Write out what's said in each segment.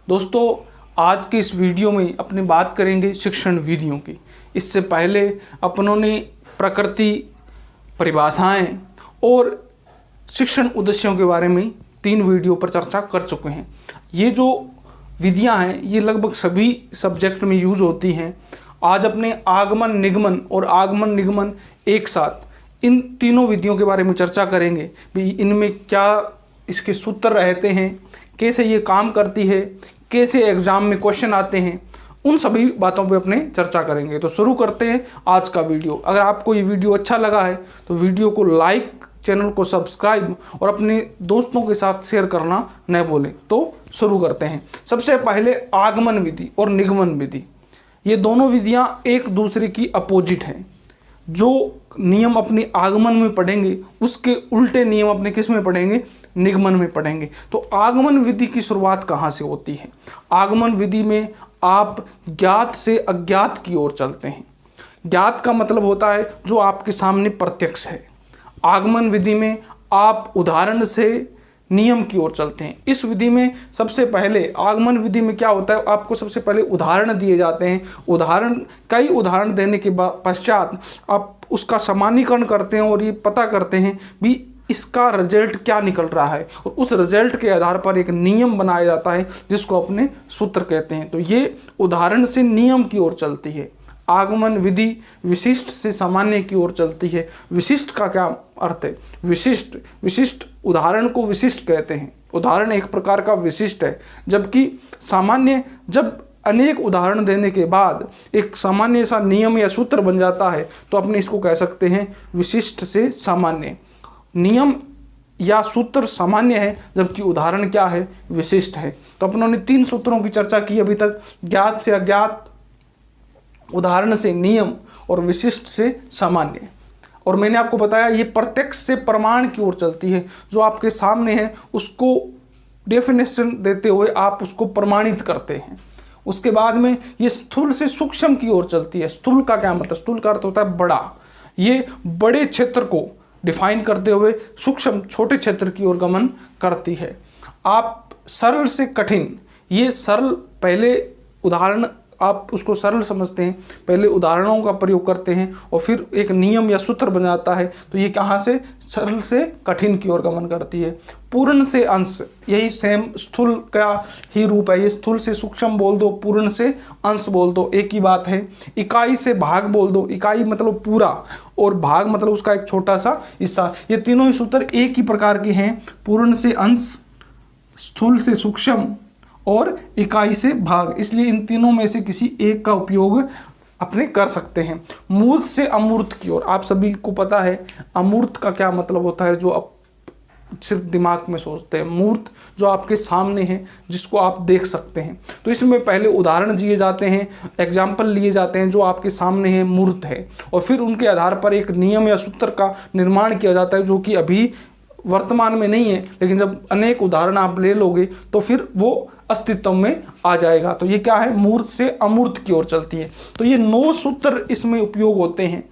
दोस्तों, आज के इस वीडियो में अपनी बात करेंगे शिक्षण विधियों की। इससे पहले अपनों ने प्रकृति, परिभाषाएं और शिक्षण उद्देश्यों के बारे में 3 वीडियो पर चर्चा कर चुके हैं। ये जो विधियां हैं ये लगभग सभी सब्जेक्ट में यूज होती हैं। आज अपने आगमन, निगमन और आगमन निगमन एक साथ इन तीनों विधियों के बारे में चर्चा करेंगे। भी इनमें क्या इसके सूत्र रहते हैं, कैसे ये काम करती है, कैसे एग्जाम में क्वेश्चन आते हैं, उन सभी बातों पे अपने चर्चा करेंगे। तो शुरू करते हैं आज का वीडियो। अगर आपको ये वीडियो अच्छा लगा है तो वीडियो को लाइक, चैनल को सब्सक्राइब और अपने दोस्तों के साथ शेयर करना न भूलें। तो शुरू करते हैं। सबसे पहले आगमन विधि और निगमन विधि, ये दोनों विधियां एक दूसरे की अपोजिट हैं। जो नियम अपने आगमन में पढ़ेंगे उसके उल्टे नियम अपने किस में पढ़ेंगे, निगमन में पढ़ेंगे। तो आगमन विधि की शुरुआत कहाँ से होती है? आगमन विधि में आप ज्ञात से अज्ञात की ओर चलते हैं। ज्ञात का मतलब होता है जो आपके सामने प्रत्यक्ष है। आगमन विधि में आप उदाहरण से नियम की ओर चलते हैं। इस विधि में सबसे पहले, आगमन विधि में क्या होता है, आपको सबसे पहले उदाहरण दिए जाते हैं। कई उदाहरण देने के पश्चात आप उसका सामान्यीकरण करते हैं और ये पता करते हैं भी इसका रिजल्ट क्या निकल रहा है, और उस रिजल्ट के आधार पर एक नियम बनाया जाता है जिसको अपने सूत्र कहते हैं। तो ये उदाहरण से नियम की ओर चलती है। आगमन विधि विशिष्ट से सामान्य की ओर चलती है। विशिष्ट का क्या अर्थ है? विशिष्ट उदाहरण को विशिष्ट कहते हैं। उदाहरण एक प्रकार का विशिष्ट है, जबकि सामान्य, जब अनेक उदाहरण देने के बाद एक सामान्य सा नियम या सूत्र बन जाता है तो अपने इसको कह सकते हैं विशिष्ट से सामान्य। नियम या सूत्र सामान्य है जबकि उदाहरण क्या है, विशिष्ट है। तो अपनों ने 3 सूत्रों की चर्चा की अभी तक, ज्ञात से अज्ञात, उदाहरण से नियम और विशिष्ट से सामान्य। और मैंने आपको बताया ये प्रत्यक्ष से प्रमाण की ओर चलती है। जो आपके सामने है उसको डेफिनेशन देते हुए आप उसको प्रमाणित करते हैं। उसके बाद में ये स्थूल से सूक्ष्म की ओर चलती है। स्थूल का क्या मतलब? स्थूल का अर्थ होता है बड़ा। ये बड़े क्षेत्र को डिफाइन करते हुए सूक्ष्म, छोटे क्षेत्र की ओर गमन करती है। आप सरल से कठिन, ये सरल, पहले उदाहरण आप उसको सरल समझते हैं, पहले उदाहरणों का प्रयोग करते हैं और फिर एक नियम या सूत्र बन जाता है। तो ये कहाँ से, सरल से कठिन की ओर गमन करती है। पूर्ण से अंश, यही सेम स्थूल का ही रूप है। ये स्थूल से सूक्ष्म बोल दो, पूर्ण से अंश बोल दो, एक ही बात है। इकाई से भाग बोल दो, इकाई मतलब पूरा और भाग मतलब उसका एक छोटा सा हिस्सा। ये तीनों ही सूत्र एक ही प्रकार के हैं। पूर्ण से अंश, स्थूल से सूक्ष्म और इकाई से भाग, इसलिए इन तीनों में से किसी एक का उपयोग अपने कर सकते हैं। मूर्त से अमूर्त की ओर, आप सभी को पता है अमूर्त का क्या मतलब होता है, जो आप सिर्फ दिमाग में सोचते हैं। मूर्त जो आपके सामने है, जिसको आप देख सकते हैं। तो इसमें पहले उदाहरण दिए जाते हैं, एग्जाम्पल लिए जाते हैं जो आपके सामने है, मूर्त है, और फिर उनके आधार पर एक नियम या सूत्र का निर्माण किया जाता है जो कि अभी वर्तमान में नहीं है, लेकिन जब अनेक उदाहरण आप ले लोगे तो फिर वो अस्तित्व में आ जाएगा। तो ये क्या है, मूर्त से अमूर्त की ओर चलती है। तो ये 9 सूत्र इसमें उपयोग होते हैं,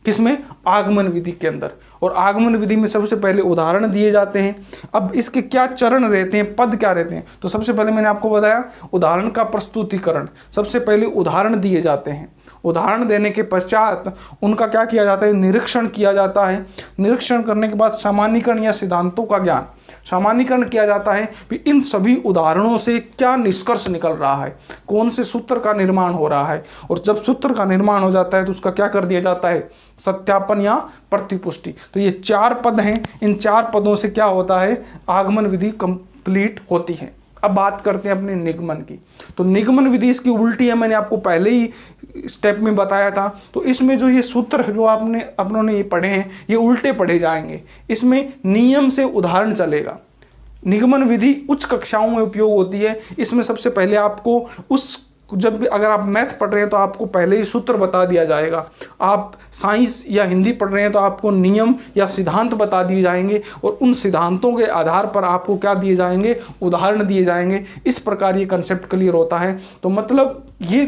किसमें, आगमन विधि के अंदर। और आगमन विधि में सबसे पहले उदाहरण दिए जाते हैं। अब इसके क्या चरण रहते हैं, पद क्या रहते हैं? तो सबसे पहले मैंने आपको बताया उदाहरण का प्रस्तुतिकरण। सबसे पहले उदाहरण दिए जाते हैं। उदाहरण देने के पश्चात उनका क्या किया जाता है, निरीक्षण किया जाता है। निरीक्षण करने के बाद सामान्यीकरण या सिद्धांतों का ज्ञान, सामान्यीकरण किया जाता है कि इन सभी उदाहरणों से क्या निष्कर्ष निकल रहा है, कौन से सूत्र का निर्माण हो रहा है। और जब सूत्र का निर्माण हो जाता है तो उसका क्या कर दिया जाता है, सत्यापन या प्रतिपुष्टि। तो ये 4 पद हैं। इन 4 पदों से क्या होता है, आगमन विधि कंप्लीट होती है। अब बात करते हैं अपने निगमन की। तो निगमन विधि इसकी उल्टी है, मैंने आपको पहले ही स्टेप में बताया था। तो इसमें जो ये सूत्र जो अपनों ने ये पढ़े हैं, ये उल्टे पढ़े जाएंगे। इसमें नियम से उदाहरण चलेगा। निगमन विधि उच्च कक्षाओं में उपयोग होती है। इसमें सबसे पहले आपको जब भी अगर आप मैथ पढ़ रहे हैं तो आपको पहले ही सूत्र बता दिया जाएगा। आप साइंस या हिंदी पढ़ रहे हैं तो आपको नियम या सिद्धांत बता दिए जाएंगे, और उन सिद्धांतों के आधार पर आपको क्या दिए जाएंगे, उदाहरण दिए जाएंगे। इस प्रकार ये कंसेप्ट क्लियर होता है। तो मतलब ये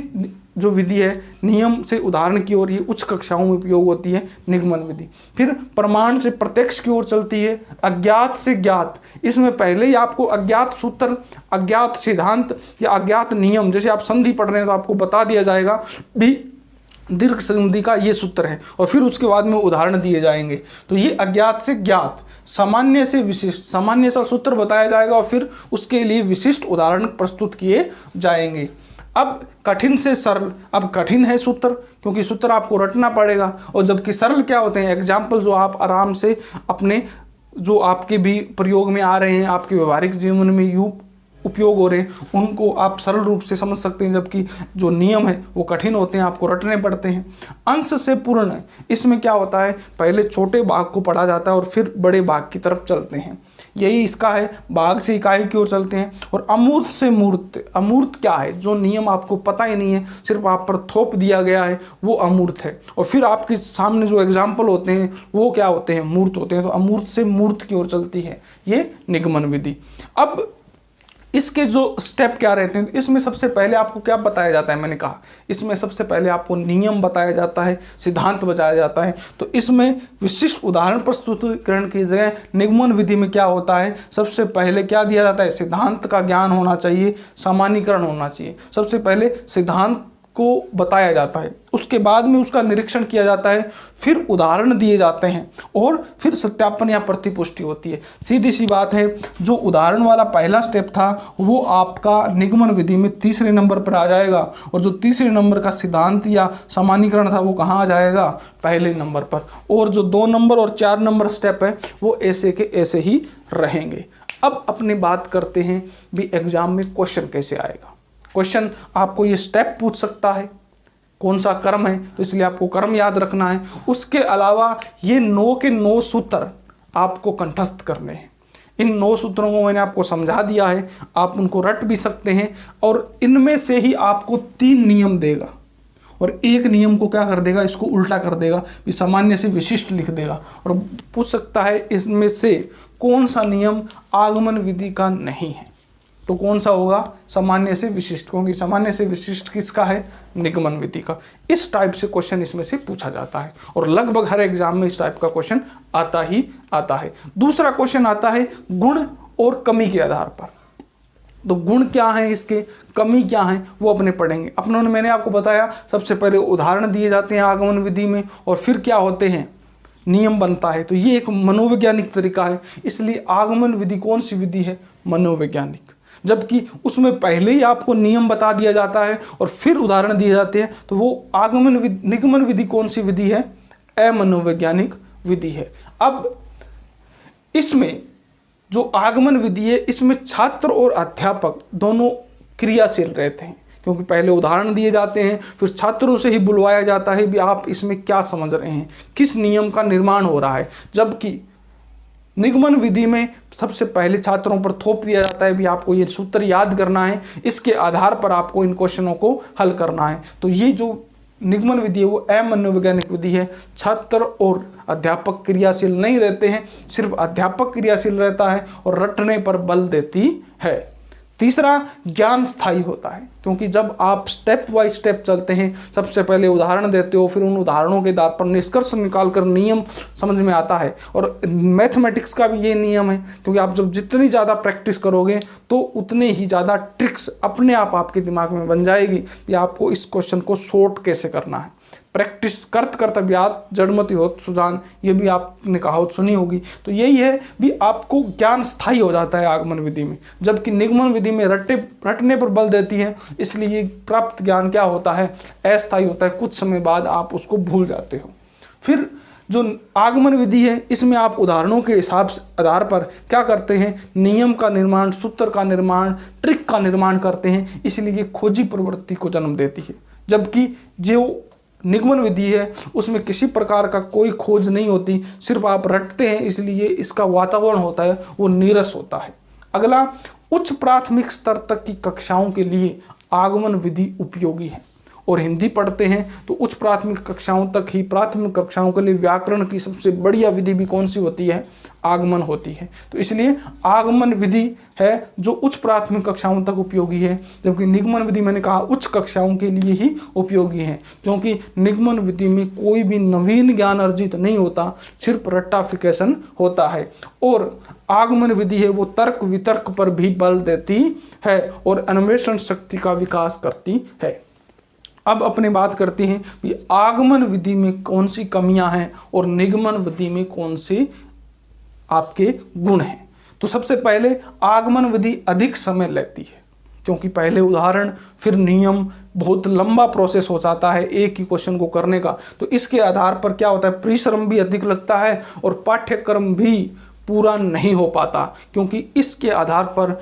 जो विधि है नियम से उदाहरण की ओर, ये उच्च कक्षाओं में उपयोग होती है निगमन विधि। फिर प्रमाण से प्रत्यक्ष की ओर चलती है। अज्ञात से ज्ञात, इसमें पहले ही आपको अज्ञात सूत्र, अज्ञात सिद्धांत या अज्ञात नियम, जैसे आप संधि पढ़ रहे हैं तो आपको बता दिया जाएगा भी दीर्घ संधि का ये सूत्र है, और फिर उसके बाद में उदाहरण दिए जाएंगे। तो ये अज्ञात से ज्ञात, सामान्य से विशिष्ट, सामान्य सा सूत्र बताया जाएगा और फिर उसके लिए विशिष्ट उदाहरण प्रस्तुत किए जाएंगे। अब कठिन से सरल, अब कठिन है सूत्र क्योंकि सूत्र आपको रटना पड़ेगा, और जबकि सरल क्या होते हैं, एग्जाम्पल जो आप आराम से अपने, जो आपके भी प्रयोग में आ रहे हैं, आपके व्यवहारिक जीवन में उपयोग हो रहे हैं, उनको आप सरल रूप से समझ सकते हैं, जबकि जो नियम है वो कठिन होते हैं, आपको रटने पड़ते हैं। अंश से पूर्ण, इसमें क्या होता है, पहले छोटे भाग को पढ़ा जाता है और फिर बड़े भाग की तरफ चलते हैं, यही इसका है, भाग से इकाई की ओर चलते हैं। और अमूर्त से मूर्त, अमूर्त क्या है, जो नियम आपको पता ही नहीं है, सिर्फ आप पर थोप दिया गया है, वो अमूर्त है। और फिर आपके सामने जो एग्जाम्पल होते हैं वो क्या होते हैं, मूर्त होते हैं। तो अमूर्त से मूर्त की ओर चलती है ये निगमन विधि। अब इसके जो स्टेप क्या रहते हैं, इसमें सबसे पहले आपको क्या बताया जाता है, मैंने कहा इसमें सबसे पहले आपको नियम बताया जाता है, सिद्धांत बताया जाता है। तो इसमें विशिष्ट उदाहरण प्रस्तुतिकरण की जगह निगमन विधि में क्या होता है, सबसे पहले क्या दिया जाता है, सिद्धांत का ज्ञान होना चाहिए, सामान्यीकरण होना चाहिए। सबसे पहले सिद्धांत को बताया जाता है, उसके बाद में उसका निरीक्षण किया जाता है, फिर उदाहरण दिए जाते हैं और फिर सत्यापन या प्रतिपुष्टि होती है। सीधी सी बात है, जो उदाहरण वाला पहला स्टेप था वो आपका निगमन विधि में तीसरे नंबर पर आ जाएगा, और जो तीसरे नंबर का सिद्धांत या सामान्यीकरण था वो कहाँ आ जाएगा, पहले नंबर पर। और जो 2 नंबर और 4 नंबर स्टेप है वो ऐसे के ऐसे ही रहेंगे। अब अपनी बात करते हैं भी एग्जाम में क्वेश्चन कैसे आएगा। क्वेश्चन आपको ये स्टेप पूछ सकता है, कौन सा कर्म है, तो इसलिए आपको कर्म याद रखना है। उसके अलावा ये 9 के 9 सूत्र आपको कंठस्थ करने हैं। इन 9 सूत्रों को मैंने आपको समझा दिया है, आप उनको रट भी सकते हैं, और इनमें से ही आपको 3 नियम देगा और एक नियम को क्या कर देगा, इसको उल्टा कर देगा, सामान्य से विशिष्ट लिख देगा, और पूछ सकता है इसमें से कौन सा नियम आगमन विधि का नहीं है। तो कौन सा होगा, सामान्य से विशिष्ट, क्योंकि सामान्य से विशिष्ट किसका है, निगमन विधि का। इस टाइप से क्वेश्चन इसमें से पूछा जाता है, और लगभग हर एग्जाम में इस टाइप का क्वेश्चन आता ही आता है। दूसरा क्वेश्चन आता है गुण और कमी के आधार पर। तो गुण क्या है इसके, कमी क्या है, वो अपने पढ़ेंगे। अपनों ने, मैंने आपको बताया, सबसे पहले उदाहरण दिए जाते हैं आगमन विधि में, और फिर क्या होते हैं, नियम बनता है। तो ये एक मनोवैज्ञानिक तरीका है, इसलिए आगमन विधि कौन सी विधि है, मनोवैज्ञानिक। जबकि उसमें पहले ही आपको नियम बता दिया जाता है और फिर उदाहरण दिए जाते हैं, तो वो निगमन विधि कौन सी विधि है, अमनोवैज्ञानिक विधि है। अब इसमें जो आगमन विधि है, इसमें छात्र और अध्यापक दोनों क्रियाशील रहते हैं, क्योंकि पहले उदाहरण दिए जाते हैं, फिर छात्रों से ही बुलवाया जाता है भी आप इसमें क्या समझ रहे हैं, किस नियम का निर्माण हो रहा है। जबकि निगमन विधि में सबसे पहले छात्रों पर थोप दिया जाता है भी आपको ये सूत्र याद करना है, इसके आधार पर आपको इन क्वेश्चनों को हल करना है। तो ये जो निगमन विधि है वो अमनोवैज्ञानिक विधि है। छात्र और अध्यापक क्रियाशील नहीं रहते हैं, सिर्फ अध्यापक क्रियाशील रहता है और रटने पर बल देती है। तीसरा, ज्ञान स्थायी होता है, क्योंकि जब आप स्टेप बाय स्टेप चलते हैं, सबसे पहले उदाहरण देते हो, फिर उन उदाहरणों के आधार पर निष्कर्ष निकालकर नियम समझ में आता है। और मैथमेटिक्स का भी ये नियम है, क्योंकि आप जब जितनी ज़्यादा प्रैक्टिस करोगे तो उतने ही ज़्यादा ट्रिक्स अपने आप आपके दिमाग में बन जाएगी कि आपको इस क्वेश्चन को सॉर्ट कैसे करना है। प्रैक्टिस करत कर्तव्यात जड़मति होत सुजान, ये भी आपने कहावत सुनी होगी। तो यही है भी आपको ज्ञान स्थायी हो जाता है आगमन विधि में, जबकि निगमन विधि में रटने पर बल देती है, इसलिए प्राप्त ज्ञान क्या होता है, अस्थायी होता है, कुछ समय बाद आप उसको भूल जाते हो। फिर जो आगमन विधि है, इसमें आप उदाहरणों के हिसाब से आधार पर क्या करते हैं, नियम का निर्माण, सूत्र का निर्माण, ट्रिक का निर्माण करते हैं, इसलिए खोजी प्रवृत्ति को जन्म देती है। जबकि जो निगमन विधि है उसमें किसी प्रकार का कोई खोज नहीं होती, सिर्फ आप रटते हैं, इसलिए इसका वातावरण होता है वो नीरस होता है। अगला, उच्च प्राथमिक स्तर तक की कक्षाओं के लिए आगमन विधि उपयोगी है, और हिंदी पढ़ते हैं तो उच्च प्राथमिक कक्षाओं तक ही, प्राथमिक कक्षाओं के लिए व्याकरण की सबसे बढ़िया विधि भी कौन सी होती है? आगमन होती है। तो इसलिए आगमन विधि है जो उच्च प्राथमिक कक्षाओं तक उपयोगी है, जबकि निगमन विधि मैंने कहा उच्च कक्षाओं के लिए ही उपयोगी है, क्योंकि निगमन विधि में कोई भी नवीन ज्ञान अर्जित नहीं होता, सिर्फ रट्टाफिकेशन होता है। और आगमन विधि है वो तर्क वितर्क पर भी बल देती है और अन्वेषण शक्ति का विकास करती है। अब अपने बात करते हैं कि आगमन विधि में कौन सी कमियां हैं और निगमन विधि में कौन से आपके गुण हैं। तो सबसे पहले आगमन विधि अधिक समय लेती है, क्योंकि पहले उदाहरण फिर नियम, बहुत लंबा प्रोसेस हो जाता है एक ही क्वेश्चन को करने का। तो इसके आधार पर क्या होता है, परिश्रम भी अधिक लगता है और पाठ्यक्रम भी पूरा नहीं हो पाता, क्योंकि इसके आधार पर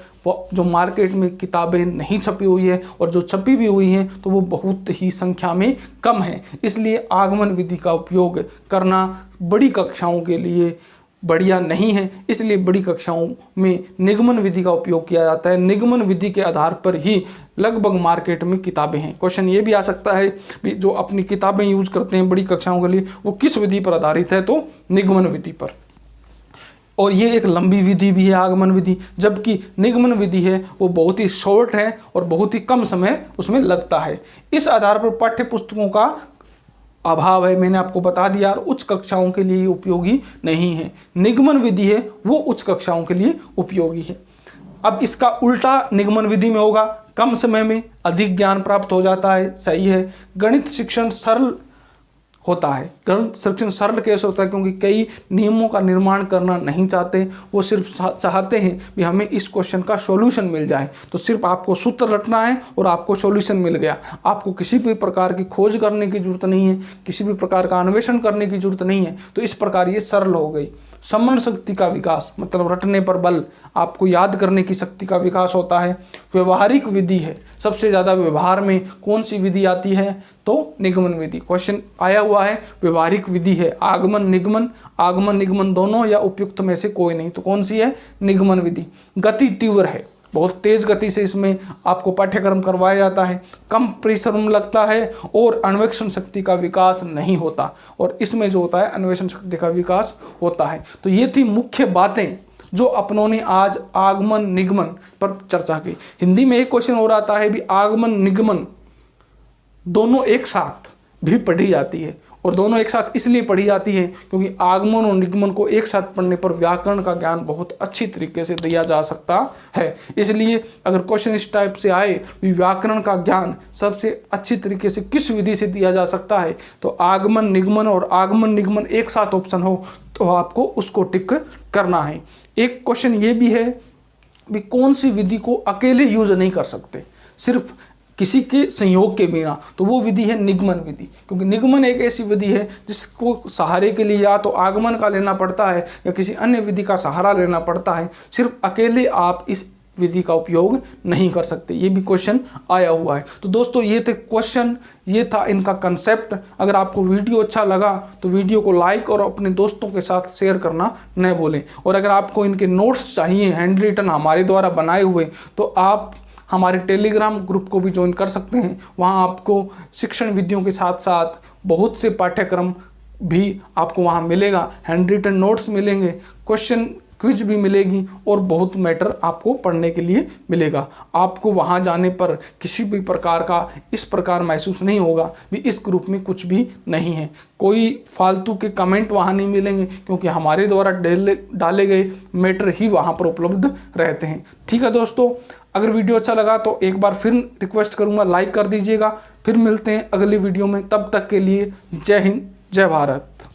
जो मार्केट में किताबें नहीं छपी हुई है और जो छपी भी हुई हैं तो वो बहुत ही संख्या में कम है। इसलिए आगमन विधि का उपयोग करना बड़ी कक्षाओं के लिए बढ़िया नहीं है, इसलिए बड़ी कक्षाओं में निगमन विधि का उपयोग किया जाता है। निगमन विधि के आधार पर ही लगभग मार्केट में किताबें हैं। क्वेश्चन ये भी आ सकता है कि जो अपनी किताबें यूज करते हैं बड़ी कक्षाओं के लिए वो किस विधि पर आधारित है, तो निगमन विधि पर। और ये एक लंबी विधि भी है आगमन विधि, जबकि निगमन विधि है वो बहुत ही शॉर्ट है और बहुत ही कम समय उसमें लगता है। इस आधार पर पाठ्य पुस्तकों का अभाव है, मैंने आपको बता दिया, और उच्च कक्षाओं के लिए उपयोगी नहीं है। निगमन विधि है वो उच्च कक्षाओं के लिए उपयोगी है। अब इसका उल्टा निगमन विधि में होगा, कम समय में अधिक ज्ञान प्राप्त हो जाता है, सही है। गणित शिक्षण सरल होता है। गणित शिक्षण सरल कैसे होता है, क्योंकि कई नियमों का निर्माण करना नहीं चाहते, वो सिर्फ चाहते हैं कि हमें इस क्वेश्चन का सॉल्यूशन मिल जाए। तो सिर्फ आपको सूत्र रटना है और आपको सॉल्यूशन मिल गया। आपको किसी भी प्रकार की खोज करने की जरूरत नहीं है, किसी भी प्रकार का अन्वेषण करने की जरूरत नहीं है। तो इस प्रकार ये सरल हो गई। स्मरण शक्ति का विकास, मतलब रटने पर बल, आपको याद करने की शक्ति का विकास होता है। व्यवहारिक विधि है, सबसे ज़्यादा व्यवहार में कौन सी विधि आती है, तो निगमन विधि। क्वेश्चन आया हुआ है, व्यवहारिक विधि है आगमन निगमन दोनों या उपयुक्त में से कोई नहीं, तो कौन सी है, निगमन विधि। गति तीव्र है, बहुत तेज गति से इसमें आपको पाठ्यक्रम करवाया जाता है, कम परिश्रम लगता है और अन्वेषण शक्ति का विकास नहीं होता, और इसमें जो होता है अन्वेषण शक्ति का विकास होता है। तो ये थी मुख्य बातें जो अपनों ने आज आगमन निगमन पर चर्चा की। हिंदी में एक क्वेश्चन और आता है भी आगमन निगमन दोनों एक साथ भी पढ़ी जाती है, और दोनों एक साथ इसलिए पढ़ी जाती है क्योंकि आगमन और निगमन को एक साथ पढ़ने पर व्याकरण का ज्ञान बहुत अच्छी तरीके से दिया जा सकता है। इसलिए अगर क्वेश्चन इस टाइप से आए भी व्याकरण का ज्ञान सबसे अच्छी तरीके से किस विधि से दिया जा सकता है, तो आगमन निगमन और आगमन निगमन एक साथ ऑप्शन हो तो आपको उसको टिक करना है। एक क्वेश्चन ये भी है भी कौन सी विधि को अकेले यूज नहीं कर सकते, सिर्फ किसी के संयोग के बिना, तो वो विधि है निगमन विधि। क्योंकि निगमन एक ऐसी विधि है जिसको सहारे के लिए या तो आगमन का लेना पड़ता है या किसी अन्य विधि का सहारा लेना पड़ता है, सिर्फ अकेले आप इस विधि का उपयोग नहीं कर सकते। ये भी क्वेश्चन आया हुआ है। तो दोस्तों ये थे क्वेश्चन, ये था इनका कंसेप्ट। अगर आपको वीडियो अच्छा लगा तो वीडियो को लाइक और अपने दोस्तों के साथ शेयर करना न भूलें। और अगर आपको इनके नोट्स चाहिए हैंड रिटन हमारे द्वारा बनाए हुए, तो आप हमारे टेलीग्राम ग्रुप को भी ज्वाइन कर सकते हैं। वहाँ आपको शिक्षण विधियों के साथ साथ बहुत से पाठ्यक्रम भी आपको वहाँ मिलेगा, हैंड रिटन नोट्स मिलेंगे, क्वेश्चन क्विज भी मिलेगी और बहुत मैटर आपको पढ़ने के लिए मिलेगा। आपको वहाँ जाने पर किसी भी प्रकार का इस प्रकार महसूस नहीं होगा भी इस ग्रुप में कुछ भी नहीं है, कोई फालतू के कमेंट वहाँ नहीं मिलेंगे, क्योंकि हमारे द्वारा डाले गए मैटर ही वहाँ पर उपलब्ध रहते हैं। ठीक है दोस्तों, अगर वीडियो अच्छा लगा तो एक बार फिर रिक्वेस्ट करूँगा लाइक कर दीजिएगा। फिर मिलते हैं अगली वीडियो में, तब तक के लिए जय हिंद जय भारत।